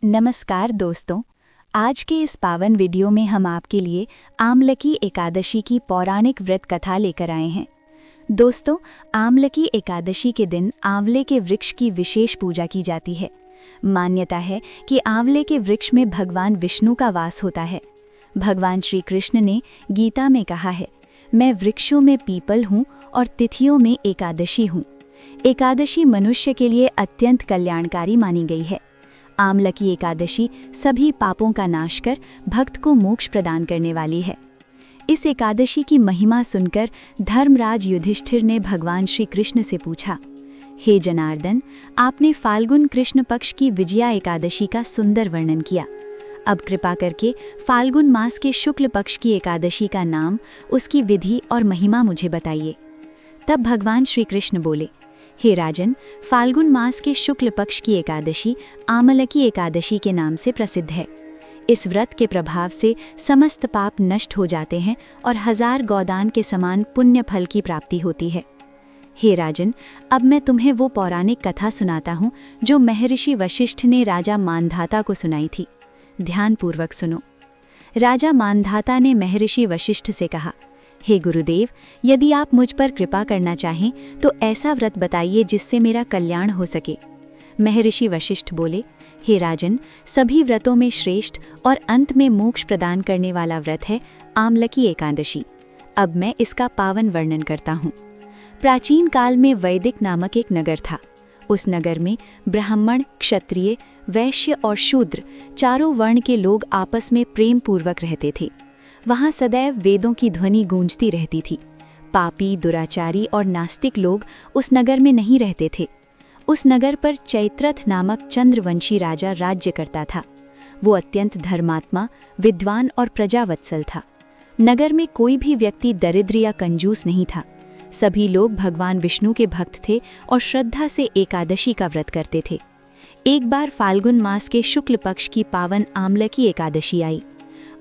नमस्कार दोस्तों, आज के इस पावन वीडियो में हम आपके लिए आमलकी एकादशी की पौराणिक व्रत कथा लेकर आए हैं। दोस्तों, आमलकी एकादशी के दिन आंवले के वृक्ष की विशेष पूजा की जाती है। मान्यता है कि आंवले के वृक्ष में भगवान विष्णु का वास होता है। भगवान श्री कृष्ण ने गीता में कहा है, मैं वृक्षों में पीपल हूँ और तिथियों में एकादशी हूँ। एकादशी मनुष्य के लिए अत्यंत कल्याणकारी मानी गई है। आमलकी एकादशी सभी पापों का नाश कर भक्त को मोक्ष प्रदान करने वाली है। इस एकादशी की महिमा सुनकर धर्मराज युधिष्ठिर ने भगवान श्री कृष्ण से पूछा, हे जनार्दन, आपने फाल्गुन कृष्ण पक्ष की विजया एकादशी का सुंदर वर्णन किया। अब कृपा करके फाल्गुन मास के शुक्ल पक्ष की एकादशी का नाम, उसकी विधि और महिमा मुझे बताइए। तब भगवान श्री कृष्ण बोले, हे राजन, फाल्गुन मास के शुक्ल पक्ष की एकादशी आमलकी एकादशी के नाम से प्रसिद्ध है। इस व्रत के प्रभाव से समस्त पाप नष्ट हो जाते हैं और 1000 गोदान के समान पुण्य फल की प्राप्ति होती है। हे राजन, अब मैं तुम्हें वो पौराणिक कथा सुनाता हूँ जो महर्षि वशिष्ठ ने राजा मानधाता को सुनाई थी। ध्यानपूर्वक सुनो। राजा मानधाता ने महर्षि वशिष्ठ से कहा, हे गुरुदेव, यदि आप मुझ पर कृपा करना चाहें तो ऐसा व्रत बताइए जिससे मेरा कल्याण हो सके। महर्षि वशिष्ठ बोले, हे राजन, सभी व्रतों में श्रेष्ठ और अंत में मोक्ष प्रदान करने वाला व्रत है आमलकी एकादशी। अब मैं इसका पावन वर्णन करता हूँ। प्राचीन काल में वैदिक नामक एक नगर था। उस नगर में ब्राह्मण, क्षत्रिय, वैश्य और शूद्र चारों वर्ण के लोग आपस में प्रेम पूर्वक रहते थे। वहाँ सदैव वेदों की ध्वनि गूंजती रहती थी। पापी, दुराचारी और नास्तिक लोग उस नगर में नहीं रहते थे। उस नगर पर चैत्रथ नामक चंद्रवंशी राजा राज्य करता था। वो अत्यंत धर्मात्मा, विद्वान और प्रजावत्सल था। नगर में कोई भी व्यक्ति दरिद्र या कंजूस नहीं था। सभी लोग भगवान विष्णु के भक्त थे और श्रद्धा से एकादशी का व्रत करते थे। एक बार फाल्गुन मास के शुक्ल पक्ष की पावन आमलकी एकादशी आई।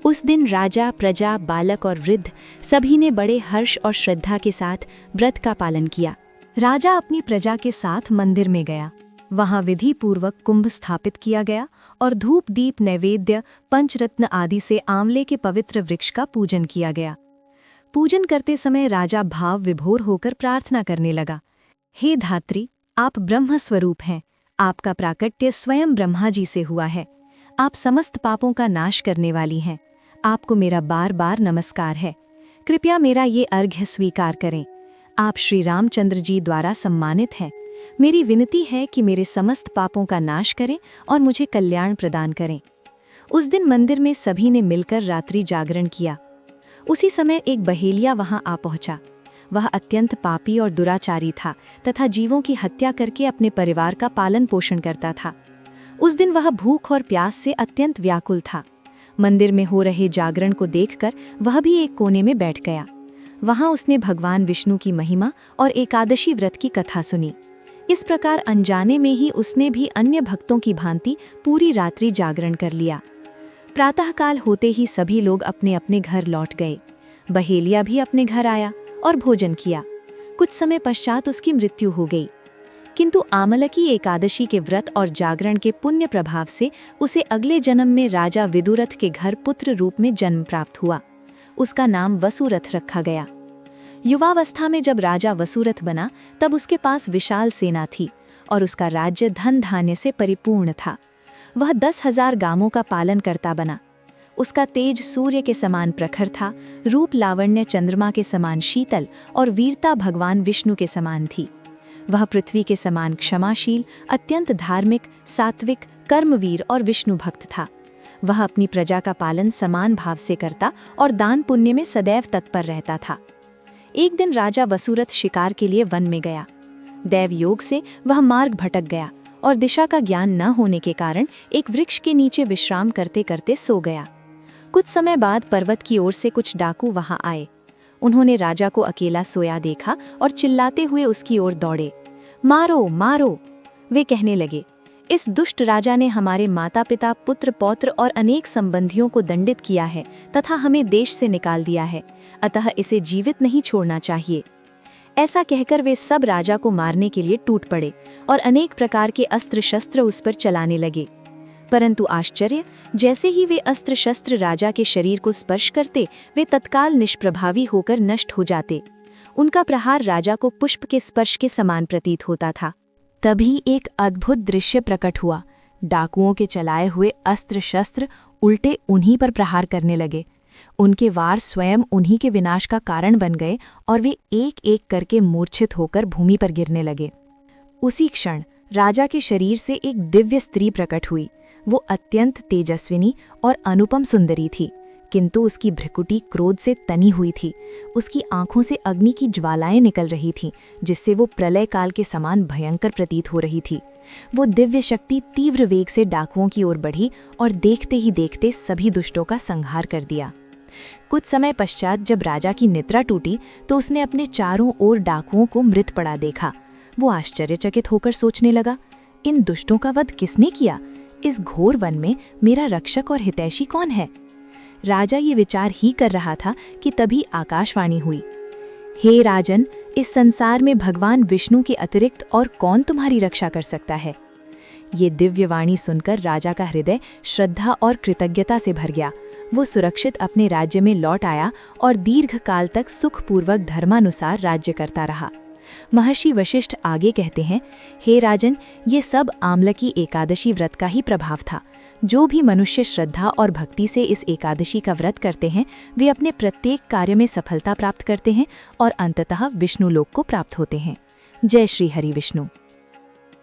उस दिन राजा, प्रजा, बालक और वृद्ध सभी ने बड़े हर्ष और श्रद्धा के साथ व्रत का पालन किया। राजा अपनी प्रजा के साथ मंदिर में गया। वहां विधि पूर्वक कुंभ स्थापित किया गया और धूप, दीप, नैवेद्य, पंचरत्न आदि से आंवले के पवित्र वृक्ष का पूजन किया गया। पूजन करते समय राजा भाव विभोर होकर प्रार्थना करने लगा, हे धात्री, आप ब्रह्म स्वरूप हैं। आपका प्राकट्य स्वयं ब्रह्मा जी से हुआ है। आप समस्त पापों का नाश करने वाली हैं। आपको मेरा बार बार नमस्कार है। कृपया मेरा ये अर्घ्य स्वीकार करें। आप श्री रामचंद्र जी द्वारा सम्मानित हैं। मेरी विनती है कि मेरे समस्त पापों का नाश करें और मुझे कल्याण प्रदान करें। उस दिन मंदिर में सभी ने मिलकर रात्रि जागरण किया। उसी समय एक बहेलिया वहां आ पहुंचा। वह अत्यंत पापी और दुराचारी था तथा जीवों की हत्या करके अपने परिवार का पालन पोषण करता था। उस दिन वह भूख और प्यास से अत्यंत व्याकुल था। मंदिर में हो रहे जागरण को देखकर वह भी एक कोने में बैठ गया। वहां उसने भगवान विष्णु की महिमा और एकादशी व्रत की कथा सुनी। इस प्रकार अनजाने में ही उसने भी अन्य भक्तों की भांति पूरी रात्रि जागरण कर लिया। प्रातःकाल होते ही सभी लोग अपने अपने घर लौट गए। बहेलिया भी अपने घर आया और भोजन किया। कुछ समय पश्चात उसकी मृत्यु हो गई। किंतु आमलकी एकादशी के व्रत और जागरण के पुण्य प्रभाव से उसे अगले जन्म में राजा विदुरथ के घर पुत्र रूप में जन्म प्राप्त हुआ। उसका नाम वसुरथ रखा गया। युवावस्था में जब राजा वसुरथ बना तब उसके पास विशाल सेना थी और उसका राज्य धन धान्य से परिपूर्ण था। वह 10,000 गांवों का पालन करता बना। उसका तेज सूर्य के समान प्रखर था, रूप लावण्य चंद्रमा के समान शीतल और वीरता भगवान विष्णु के समान थी। वह पृथ्वी के समान क्षमाशील, अत्यंत धार्मिक, सात्विक, कर्मवीर और विष्णु भक्त था। वह अपनी प्रजा का पालन समान भाव से करता और दान पुण्य में सदैव तत्पर रहता था। एक दिन राजा वसुरथ शिकार के लिए वन में गया। दैव योग से वह मार्ग भटक गया और दिशा का ज्ञान न होने के कारण एक वृक्ष के नीचे विश्राम करते करते सो गया। कुछ समय बाद पर्वत की ओर से कुछ डाकू वहां आए। उन्होंने राजा को अकेला सोया देखा और चिल्लाते हुए उसकी ओर दौड़े, मारो मारो। वे कहने लगे, इस दुष्ट राजा ने हमारे माता पिता, पुत्र पौत्र और अनेक संबंधियों को दंडित किया है तथा हमें देश से निकाल दिया है, अतः इसे जीवित नहीं छोड़ना चाहिए। ऐसा कहकर वे सब राजा को मारने के लिए टूट पड़े और अनेक प्रकार के अस्त्र शस्त्र उस पर चलाने लगे। परंतु आश्चर्य, जैसे ही वे अस्त्र शस्त्र राजा के शरीर को स्पर्श करते, वे तत्काल निष्प्रभावी होकर नष्ट हो जाते। उनका प्रहार राजा को पुष्प के स्पर्श के समान प्रतीत होता था। तभी एक अद्भुत दृश्य प्रकट हुआ। डाकुओं के चलाए हुए अस्त्र शस्त्र उल्टे उन्हीं पर प्रहार करने लगे। उनके वार स्वयं उन्हीं के विनाश का कारण बन गए और वे एक एक करके मूर्छित होकर भूमि पर गिरने लगे। उसी क्षण राजा के शरीर से एक दिव्य स्त्री प्रकट हुई। वो अत्यंत तेजस्विनी और अनुपम सुंदरी थी, किंतु उसकी भ्रिकुटी क्रोध से तनी हुई थी। उसकी आंखों से अग्नि की ज्वालाएं निकल रही थीं, जिससे वो प्रलय काल के समान भयंकर प्रतीत हो रही थी। वो दिव्य शक्ति तीव्र वेग से डाकुओं की ओर बढ़ी और देखते ही देखते सभी दुष्टों का संहार कर दिया। कुछ समय पश्चात जब राजा की निद्रा टूटी तो उसने अपने चारों ओर डाकुओं को मृत पड़ा देखा। वो आश्चर्यचकित होकर सोचने लगा, इन दुष्टों का वध किसने किया? इस घोर वन में मेरा रक्षक और हितैषी कौन है? राजा ये विचार ही कर रहा था कि तभी आकाशवाणी हुई। हे राजन, इस संसार में भगवान विष्णु के अतिरिक्त और कौन तुम्हारी रक्षा कर सकता है? ये दिव्य वाणी सुनकर राजा का हृदय श्रद्धा और कृतज्ञता से भर गया। वो सुरक्षित अपने राज्य में लौट आया और दीर्घ काल तक सुखपूर्वक धर्मानुसार राज्य करता रहा। महर्षि वशिष्ठ आगे कहते हैं, हे राजन, ये सब आमलकी एकादशी व्रत का ही प्रभाव था। जो भी मनुष्य श्रद्धा और भक्ति से इस एकादशी का व्रत करते हैं, वे अपने प्रत्येक कार्य में सफलता प्राप्त करते हैं और अंततः विष्णु लोक को प्राप्त होते हैं। जय श्री हरि विष्णु।